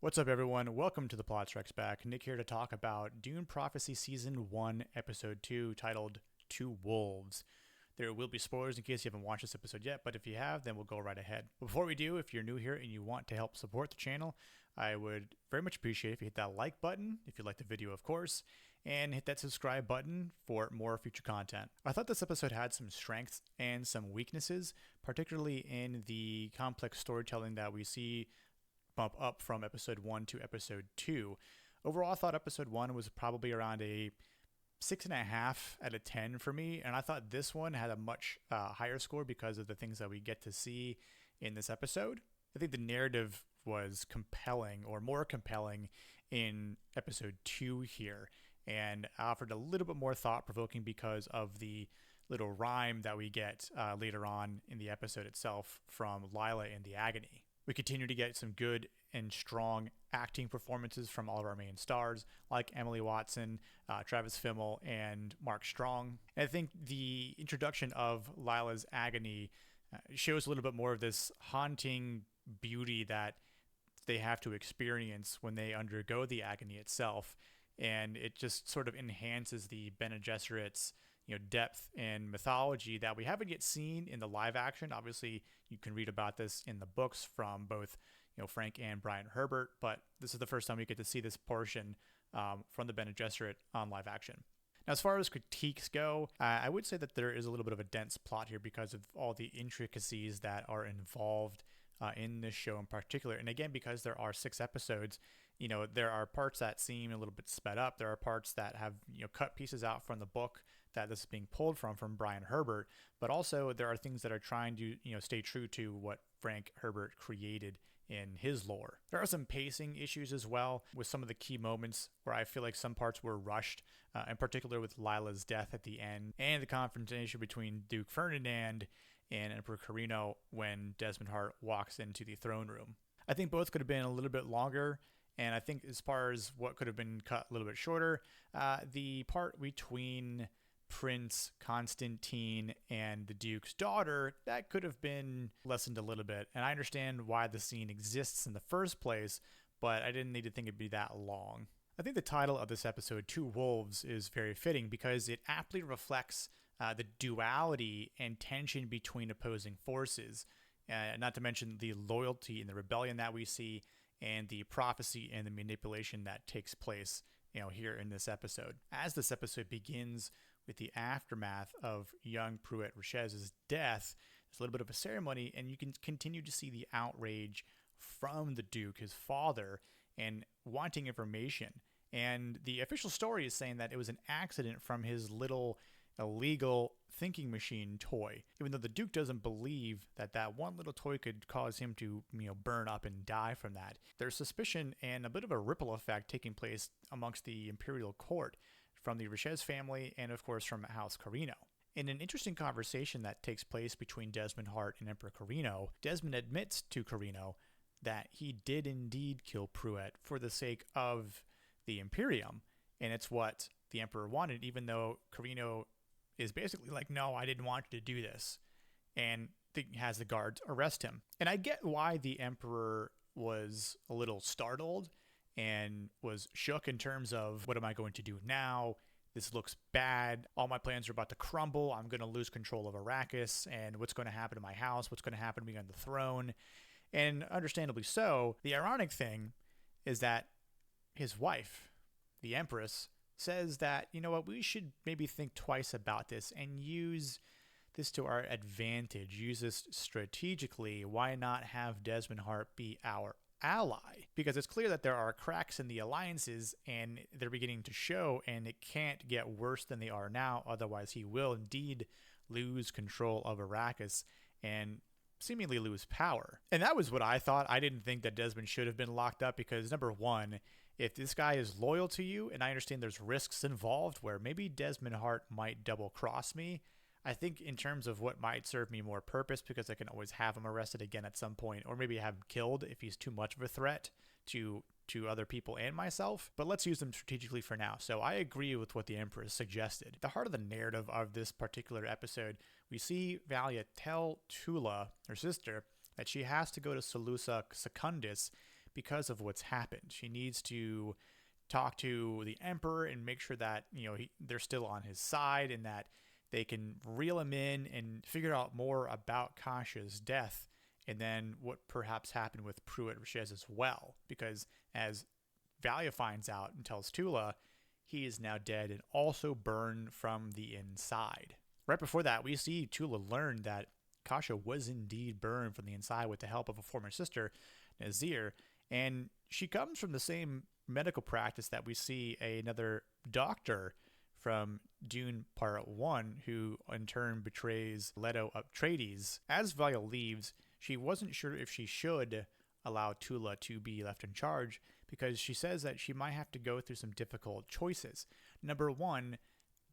What's up, everyone? Welcome to the Plot Strikes Back. Nick here to talk about Dune Prophecy Season 1, Episode 2, titled Two Wolves. There will be spoilers in case you haven't watched this episode yet, but if you have, then we'll go right ahead. Before we do, if you're new here and you want to help support the channel, I would very much appreciate if you hit that like button, if you like the video, of course, and hit that subscribe button for more future content. I thought this episode had some strengths and some weaknesses, particularly in the complex storytelling that we see bump up from episode 1 to episode 2. Overall, I thought episode 1 was probably around a 6.5 out of 10 for me, and I thought this one had a much higher score because of the things that we get to see in this episode. I think the narrative was compelling, or more compelling, in episode 2 here, and offered a little bit more thought-provoking because of the little rhyme that we get later on in the episode itself from Lila in the Agony. We continue to get some good and strong acting performances from all of our main stars, like Emily Watson, Travis Fimmel, and Mark Strong. And I think the introduction of Lila's Agony shows a little bit more of this haunting beauty that they have to experience when they undergo the agony itself. And it just sort of enhances the Bene Gesserit's depth and mythology that we haven't yet seen in the live action. Obviously, you can read about this in the books from both Frank and Brian Herbert, but this is the first time we get to see this portion from the Bene Gesserit on live action. Now, as far as critiques go, I would say that there is a little bit of a dense plot here because of all the intricacies that are involved in this show in particular. And again, because there are 6 episodes, there are parts that seem a little bit sped up. There are parts that have, cut pieces out from the book that this is being pulled from Brian Herbert. But also there are things that are trying to, stay true to what Frank Herbert created in his lore. There are some pacing issues as well with some of the key moments where I feel like some parts were rushed, in particular with Lila's death at the end and the confrontation between Duke Ferdinand and Emperor Corrino when Desmond Hart walks into the throne room. I think both could have been a little bit longer, and I think as far as what could have been cut a little bit shorter, the part between Prince Constantine and the Duke's daughter, that could have been lessened a little bit. And I understand why the scene exists in the first place, but I didn't need to think it'd be that long. I think the title of this episode, Two Wolves, is very fitting because it aptly reflects the duality and tension between opposing forces, not to mention the loyalty and the rebellion that we see, and the prophecy and the manipulation that takes place here in this episode. As this episode begins with the aftermath of young Pruitt Richez's death, there's a little bit of a ceremony, and you can continue to see the outrage from the Duke, his father, and wanting information. And the official story is saying that it was an accident from his little illegal thinking machine toy, even though the Duke doesn't believe that that one little toy could cause him to burn up and die from that. There's suspicion and a bit of a ripple effect taking place amongst the imperial court from the Richez family and of course from House Corrino. In an interesting conversation that takes place between Desmond Hart and Emperor Corrino, Desmond admits to Corrino that he did indeed kill Pruitt for the sake of the Imperium, and it's what the Emperor wanted, even though Corrino is basically like, no, I didn't want you to do this, and has the guards arrest him. And I get why the Emperor was a little startled and was shook in terms of, what am I going to do now? This looks bad. All my plans are about to crumble. I'm going to lose control of Arrakis, and what's going to happen to my house? What's going to happen to me on the throne? And understandably so. The ironic thing is that his wife, the Empress, says that, we should maybe think twice about this and use this to our advantage, use this strategically. Why not have Desmond Hart be our ally? Because it's clear that there are cracks in the alliances and they're beginning to show, and it can't get worse than they are now. Otherwise, he will indeed lose control of Arrakis and seemingly lose power. And that was what I thought. I didn't think that Desmond should have been locked up because, number one, if this guy is loyal to you, and I understand there's risks involved where maybe Desmond Hart might double cross me, I think in terms of what might serve me more purpose, because I can always have him arrested again at some point, or maybe have him killed if he's too much of a threat to other people and myself. But let's use them strategically for now. So I agree with what the Empress suggested. The heart of the narrative of this particular episode, we see Valya tell Tula, her sister, that she has to go to Seleucia Secundus because of what's happened. She needs to talk to the Emperor and make sure that, they're still on his side and that they can reel him in and figure out more about Kasha's death and then what perhaps happened with Pruitt-Rashez as well. Because as Valya finds out and tells Tula, he is now dead and also burned from the inside. Right before that, we see Tula learn that Kasha was indeed burned from the inside with the help of a former sister, Nazir, and she comes from the same medical practice that we see another doctor from Dune Part 1, who in turn betrays Leto Atreides. As Valya leaves, she wasn't sure if she should allow Tula to be left in charge, because she says that she might have to go through some difficult choices. Number one,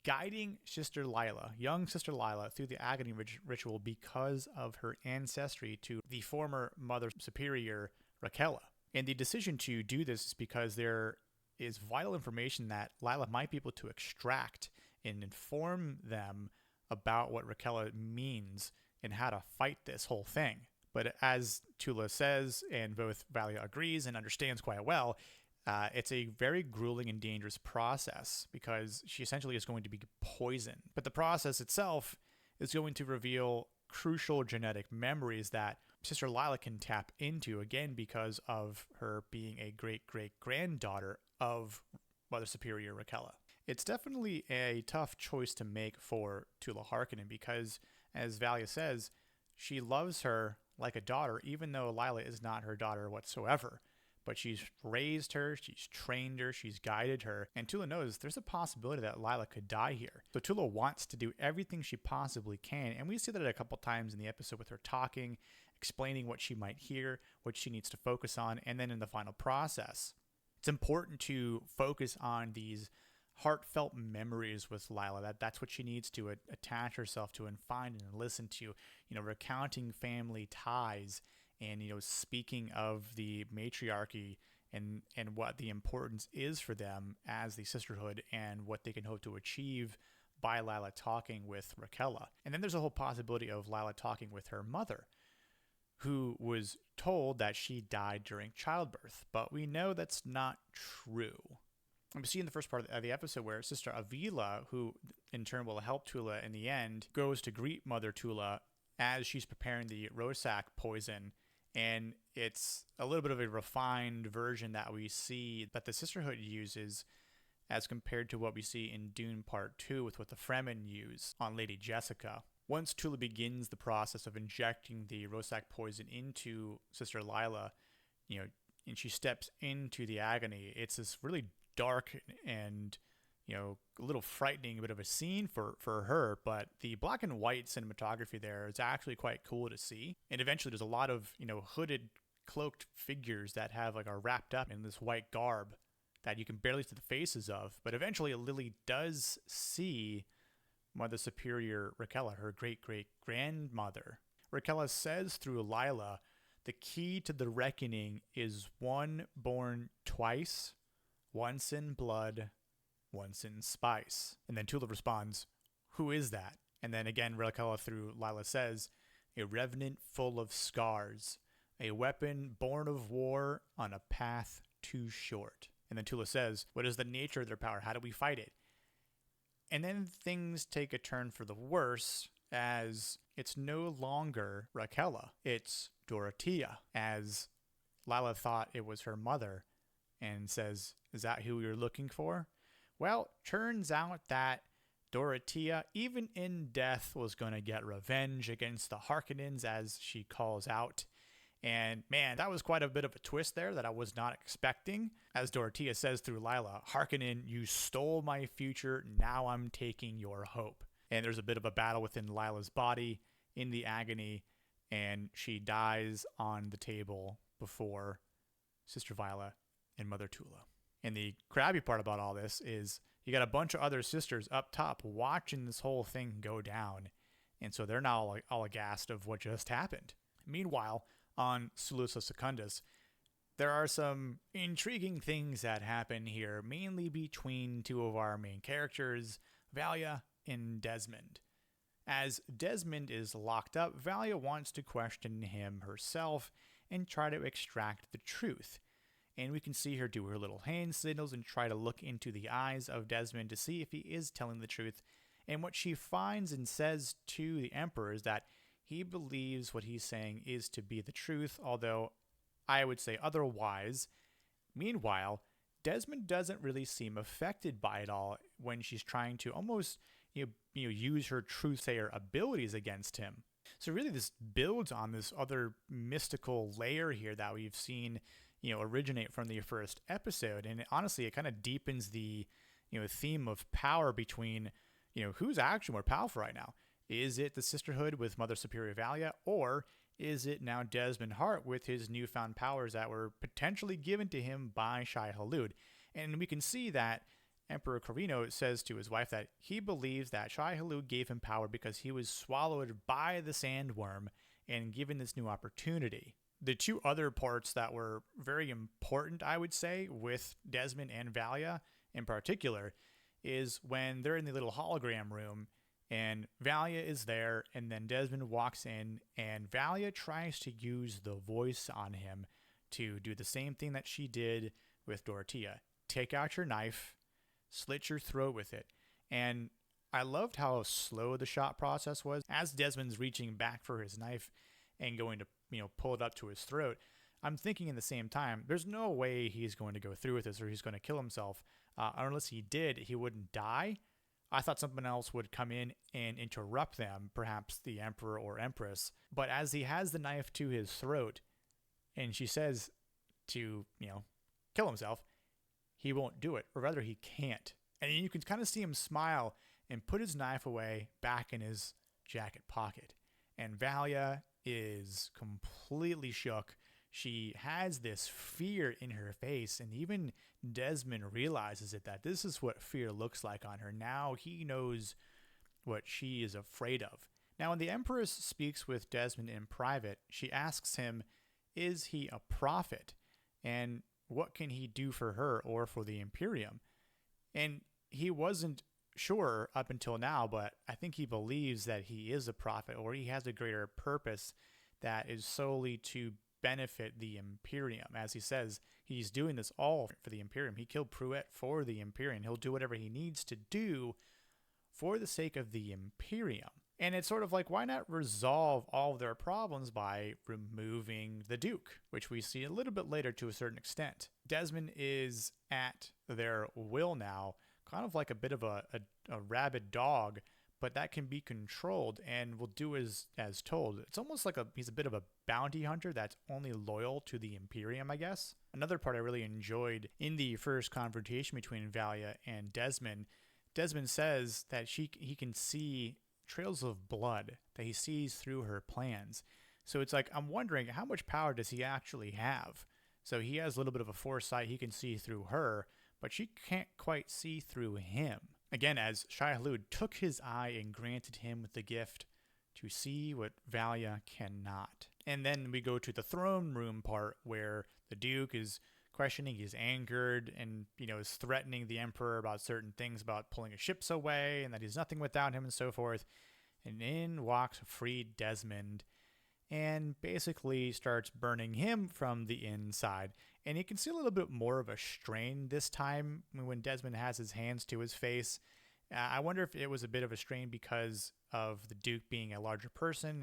guiding Sister Lila, young Sister Lila, through the Agony ritual because of her ancestry to the former Mother Superior, Raquella. And the decision to do this is because there is vital information that Lila might be able to extract and inform them about what Raquella means and how to fight this whole thing. But as Tula says, and both Valya agrees and understands quite well, it's a very grueling and dangerous process because she essentially is going to be poisoned. But the process itself is going to reveal crucial genetic memories that Sister Lila can tap into, again, because of her being a great-great-granddaughter of Mother Superior Raquella. It's definitely a tough choice to make for Tula Harkonnen because, as Valya says, she loves her like a daughter, even though Lila is not her daughter whatsoever. But she's raised her, she's trained her, she's guided her, and Tula knows there's a possibility that Lila could die here. So Tula wants to do everything she possibly can, and we see that a couple times in the episode with her talking, explaining what she might hear, what she needs to focus on, and then in the final process. It's important to focus on these heartfelt memories with Lila. That's what she needs to attach herself to and find and listen to, recounting family ties and, speaking of the matriarchy and what the importance is for them as the sisterhood and what they can hope to achieve by Lila talking with Raquella. And then there's a whole possibility of Lila talking with her mother, who was told that she died during childbirth, but we know that's not true. And we see in the first part of the episode where Sister Avila, who in turn will help Tula in the end, goes to greet Mother Tula as she's preparing the Rosak poison. And it's a little bit of a refined version that we see that the Sisterhood uses as compared to what we see in Dune Part 2 with what the Fremen use on Lady Jessica. Once Tula begins the process of injecting the Rosak poison into Sister Lila, and she steps into the Agony, it's this really dark and, a little frightening bit of a scene for her, but the black and white cinematography there is actually quite cool to see. And eventually there's a lot of, hooded, cloaked figures that are wrapped up in this white garb that you can barely see the faces of. But eventually Lily does see Mother Superior Raquella, her great-great-grandmother. Raquella says through Lila, the key to the reckoning is one born twice, once in blood, once in spice. And then Tula responds, who is that? And then again, Raquella through Lila says, a revenant full of scars, a weapon born of war on a path too short. And then Tula says, what is the nature of their power? How do we fight it? And then things take a turn for the worse, as it's no longer Raquella, it's Dorothea, as Lila thought it was her mother and says, is that who you're looking for? Well, turns out that Dorothea, even in death, was going to get revenge against the Harkonnens, as she calls out. And man, that was quite a bit of a twist there that I was not expecting. As Dorothea says through Lila, Harkonnen, you stole my future, now I'm taking your hope. And there's a bit of a battle within Lila's body in the Agony, and she dies on the table before Sister Viola and Mother Tula. And the crabby part about all this is you got a bunch of other sisters up top watching this whole thing go down. And so they're now all aghast of what just happened. Meanwhile, on Sulusa Secundus, there are some intriguing things that happen here, mainly between two of our main characters, Valya and Desmond. As Desmond is locked up, Valya wants to question him herself and try to extract the truth. And we can see her do her little hand signals and try to look into the eyes of Desmond to see if he is telling the truth. And what she finds and says to the Emperor is that he believes what he's saying is to be the truth, although I would say otherwise. Meanwhile, Desmond doesn't really seem affected by it all when she's trying to almost use her truthsayer abilities against him. So really this builds on this other mystical layer here that we've seen originate from the first episode, and honestly it kind of deepens the theme of power between who's actually more powerful right now. Is it the Sisterhood with Mother Superior Valya, or is it now Desmond Hart with his newfound powers that were potentially given to him by Shai-Hulud? And we can see that Emperor Corrino says to his wife that he believes that Shai-Hulud gave him power because he was swallowed by the sandworm and given this new opportunity. The two other parts that were very important, I would say, with Desmond and Valya in particular, is when they're in the little hologram room and Valya is there, and then Desmond walks in, and Valya tries to use the voice on him to do the same thing that she did with Dorothea. Take out your knife, slit your throat with it. And I loved how slow the shot process was. As Desmond's reaching back for his knife and going to, pull it up to his throat, I'm thinking at the same time, there's no way he's going to go through with this or he's going to kill himself. Unless he did, he wouldn't die. I thought something else would come in and interrupt them, perhaps the Emperor or Empress. But as he has the knife to his throat, and she says to, kill himself, he won't do it, or rather he can't. And you can kind of see him smile and put his knife away back in his jacket pocket. And Valya is completely shook. She has this fear in her face, and even Desmond realizes it, that this is what fear looks like on her. Now he knows what she is afraid of. Now, when the Empress speaks with Desmond in private, she asks him, is he a prophet? And what can he do for her or for the Imperium? And he wasn't sure up until now, but I think he believes that he is a prophet, or he has a greater purpose that is solely to benefit the Imperium. As he says, he's doing this all for the Imperium. He killed Pruitt for the Imperium. He'll do whatever he needs to do for the sake of the Imperium. And it's sort of like, why not resolve all of their problems by removing the Duke, which we see a little bit later to a certain extent. Desmond is at their will now, kind of like a bit of a rabid dog, but that can be controlled and will do as told. It's almost like he's a bit of a bounty hunter that's only loyal to the Imperium, I guess. Another part I really enjoyed in the first confrontation between Valya and Desmond says that he can see trails of blood, that he sees through her plans. So it's like, I'm wondering, how much power does he actually have? So he has a little bit of a foresight. He can see through her, but she can't quite see through him. Again, as Shai-Hulud took his eye and granted him with the gift to see what Valya cannot. And then we go to the throne room part where the Duke is questioning, he's angered, and is threatening the Emperor about certain things, about pulling his ships away and that he's nothing without him and so forth. And in walks freed Desmond and basically starts burning him from the inside. And you can see a little bit more of a strain this time when Desmond has his hands to his face. I wonder if it was a bit of a strain because of the Duke being a larger person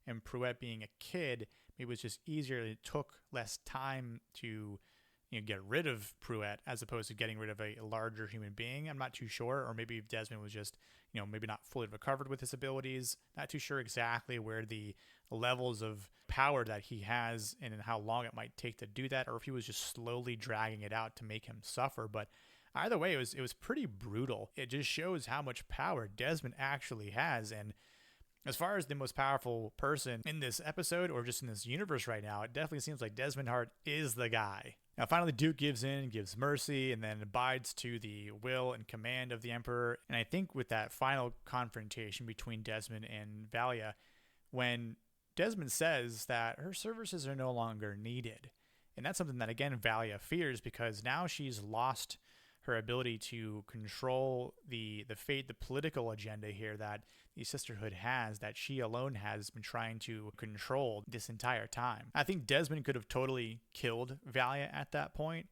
and Pruitt being a kid. Maybe it was just easier. It took less time to get rid of Pruitt as opposed to getting rid of a larger human being. I'm not too sure. Or maybe Desmond was just, maybe not fully recovered with his abilities. Not too sure exactly where the levels of power that he has and how long it might take to do that, or if he was just slowly dragging it out to make him suffer. But either way, it was pretty brutal. It just shows how much power Desmond actually has. And as far as the most powerful person in this episode or just in this universe right now, it definitely seems like Desmond Hart is the guy. Now, finally, Duke gives in, gives mercy, and then abides to the will and command of the Emperor. And I think with that final confrontation between Desmond and Valya, when Desmond says that her services are no longer needed. And that's something that, again, Valya fears, because now she's lost her ability to control the fate, the political agenda here that the sisterhood has, that she alone has been trying to control this entire time. I think Desmond could have totally killed Valya at that point,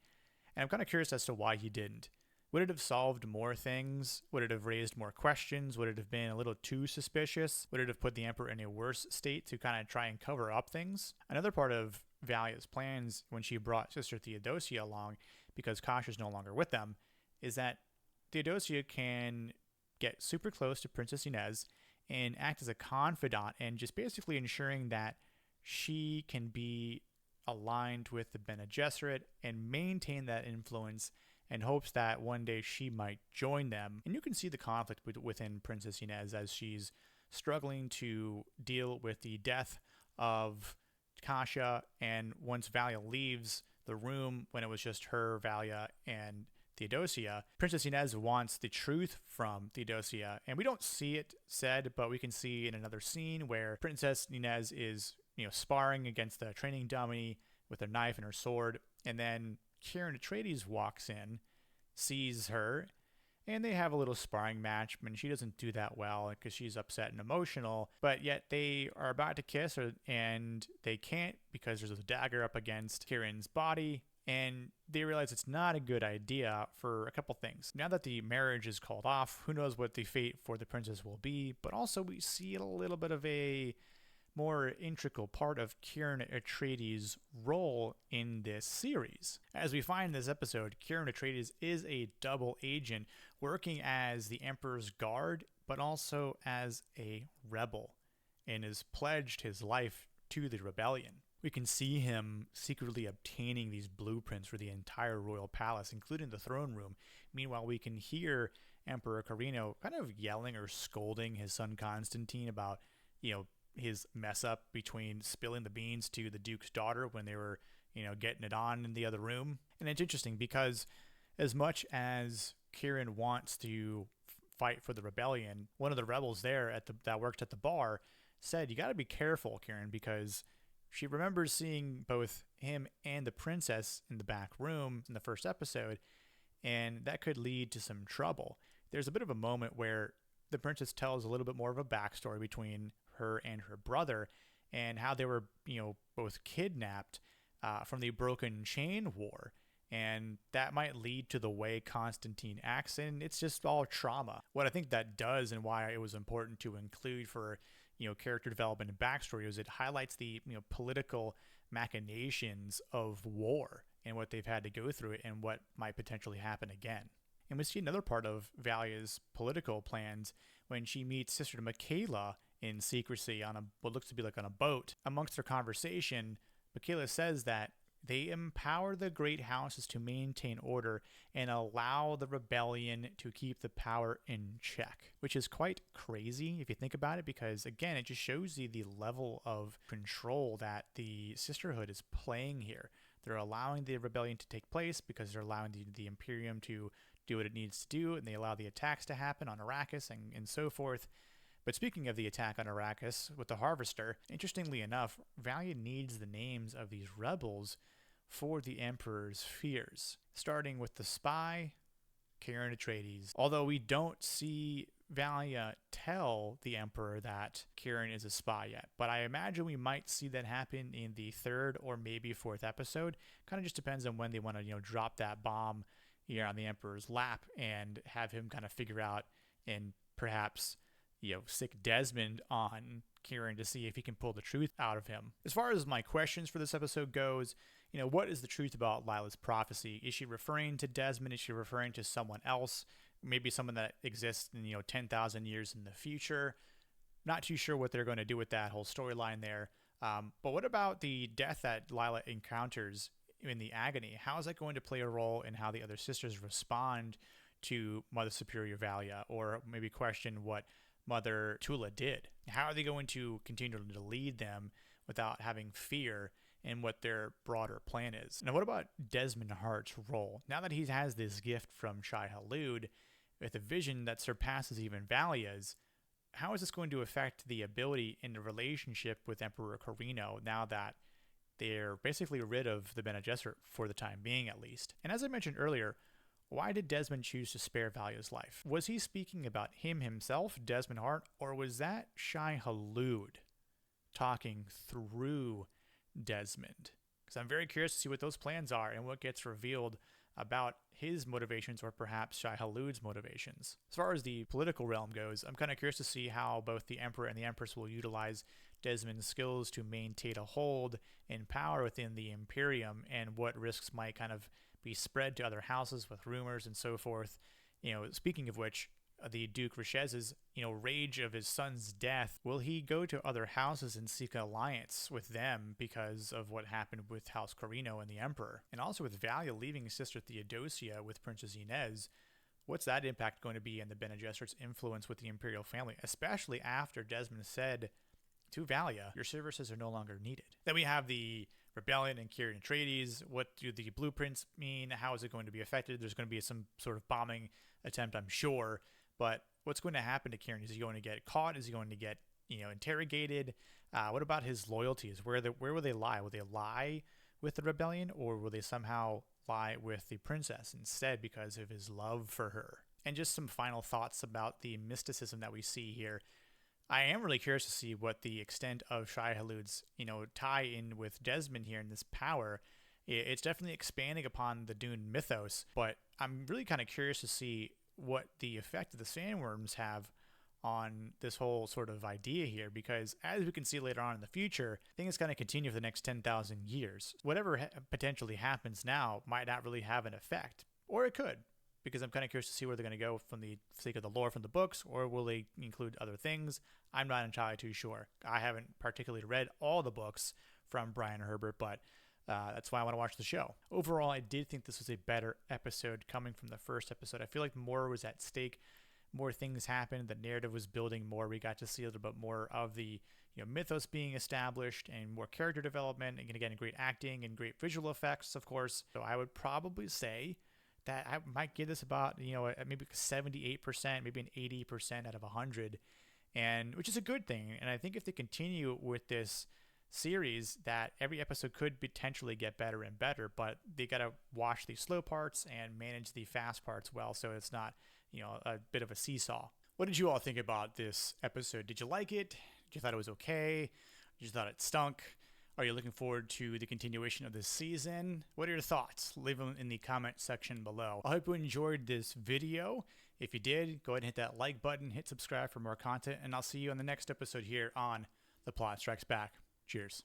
and I'm kind of curious as to why he didn't. Would it have solved more things? Would it have raised more questions? Would it have been a little too suspicious? Would it have put the Emperor in a worse state to kind of try and cover up things? Another part of Valya's plans when she brought Sister Theodosia along, because Kasha's no longer with them, is that Theodosia can get super close to Princess Inez and act as a confidant and just basically ensuring that she can be aligned with the Bene Gesserit and maintain that influence, and hopes that one day she might join them. And you can see the conflict within Princess Inez as she's struggling to deal with the death of Kasha, and once Valya leaves the room, when it was just her, Valya, and Theodosia, Princess Inez wants the truth from Theodosia, and we don't see it said, but we can see in another scene where Princess Inez is, sparring against the training dummy with her knife and her sword, and then Kieran Atreides walks in, sees her, and they have a little sparring match. And she doesn't do that well because she's upset and emotional, but yet they are about to kiss her, and they can't because there's a dagger up against Kieran's body, and they realize it's not a good idea for a couple things. Now that the marriage is called off, who knows what the fate for the princess will be, but also we see a little bit of a more integral part of Kieran Atreides' role in this series. As we find in this episode, Kieran Atreides is a double agent working as the Emperor's guard, but also as a rebel, and has pledged his life to the rebellion. We can see him secretly obtaining these blueprints for the entire royal palace, including the throne room. Meanwhile, we can hear Emperor Corrino kind of yelling or scolding his son Constantine about, his mess up between spilling the beans to the Duke's daughter when they were, getting it on in the other room. And it's interesting because as much as Kieran wants to fight for the rebellion, one of the rebels there that worked at the bar said, "You got to be careful, Kieran," because she remembers seeing both him and the princess in the back room in the first episode, and that could lead to some trouble. There's a bit of a moment where the princess tells a little bit more of a backstory between her and her brother, and how they were, both kidnapped from the Broken Chain War, and that might lead to the way Constantine acts, and it's just all trauma. What I think that does, and why it was important to include for, character development and backstory, is it highlights the, political machinations of war and what they've had to go through it and what might potentially happen again. And we see another part of Valya's political plans when she meets Sister Michaela in secrecy on what looks to be like on a boat. Amongst their conversation, Michaela says that they empower the great houses to maintain order and allow the rebellion to keep the power in check, which is quite crazy if you think about it, because again, it just shows you the level of control that the sisterhood is playing here. They're allowing the rebellion to take place because they're allowing the Imperium to do what it needs to do, and they allow the attacks to happen on Arrakis and so forth. But speaking of the attack on Arrakis with the Harvester, interestingly enough, Valya needs the names of these rebels for the Emperor's fears, starting with the spy, Kieran Atreides. Although we don't see Valya tell the Emperor that Kieran is a spy yet, but I imagine we might see that happen in the third or maybe fourth episode. Kind of just depends on when they want to, drop that bomb here on the Emperor's lap and have him kind of figure out and perhaps sick Desmond on Kieran to see if he can pull the truth out of him. As far as my questions for this episode goes, what is the truth about Lila's prophecy? Is she referring to Desmond? Is she referring to someone else? Maybe someone that exists in, 10,000 years in the future? Not too sure what they're going to do with that whole storyline there. But what about the death that Lila encounters in the Agony? How is that going to play a role in how the other sisters respond to Mother Superior Valya, or maybe question what Mother Tula did? How are they going to continue to lead them without having fear in what their broader plan is? Now, what about Desmond Hart's role? Now that he has this gift from Shai Hulud with a vision that surpasses even Valya's, how is this going to affect the ability in the relationship with Emperor Corrino now that they're basically rid of the Bene Gesserit for the time being, at least? And as I mentioned earlier, Why did Desmond choose to spare Valya's life? Was he speaking about him himself, Desmond Hart, or was that Shai Hulud talking through Desmond? Because I'm very curious to see what those plans are and what gets revealed about his motivations, or perhaps Shai Hulud's motivations. As far as the political realm goes, I'm kind of curious to see how both the Emperor and the Empress will utilize Desmond's skills to maintain a hold in power within the Imperium, and what risks might kind of be spread to other houses with rumors and so forth. Speaking of which, the Duke Richez's, rage of his son's death, will he go to other houses and seek an alliance with them because of what happened with House Corrino and the Emperor? And also with Valya leaving his sister Theodosia with Princess Inez, what's that impact going to be in the Bene Gesserit's influence with the Imperial family, especially after Desmond said to Valya, your services are no longer needed? Then we have the rebellion and Kieran Atreides. What do the blueprints mean? How is it going to be affected? There's going to be some sort of bombing attempt, I'm sure. But what's going to happen to Kieran? Is he going to get caught? Is he going to get, interrogated? What about his loyalties? Where will they lie? Will they lie with the rebellion, or will they somehow lie with the princess instead because of his love for her? And just some final thoughts about the mysticism that we see here. I am really curious to see what the extent of Shai Hulud's, tie in with Desmond here in this power. It's definitely expanding upon the Dune mythos, but I'm really kind of curious to see what the effect of the sandworms have on this whole sort of idea here, because as we can see later on in the future, I think it's going to continue for the next 10,000 years. Whatever potentially happens now might not really have an effect, or it could, because I'm kind of curious to see where they're going to go from the sake of the lore from the books, or will they include other things? I'm not entirely too sure. I haven't particularly read all the books from Brian Herbert, but that's why I want to watch the show. Overall, I did think this was a better episode coming from the first episode. I feel like more was at stake. More things happened. The narrative was building more. We got to see a little bit more of the mythos being established, and more character development, and again, great acting and great visual effects, of course. So I would probably say that I might give this about maybe 78%, maybe an 80% out of 100, and which is a good thing. And I think if they continue with this series, that every episode could potentially get better and better, but they got to watch the slow parts and manage the fast parts well, so it's not a bit of a seesaw. What did you all think about this episode? Did you like it? Did you thought it was okay? Did you thought it stunk? Are you looking forward to the continuation of this season? What are your thoughts? Leave them in the comment section below. I hope you enjoyed this video. If you did, go ahead and hit that like button, hit subscribe for more content, and I'll see you on the next episode here on The Plot Strikes Back. Cheers.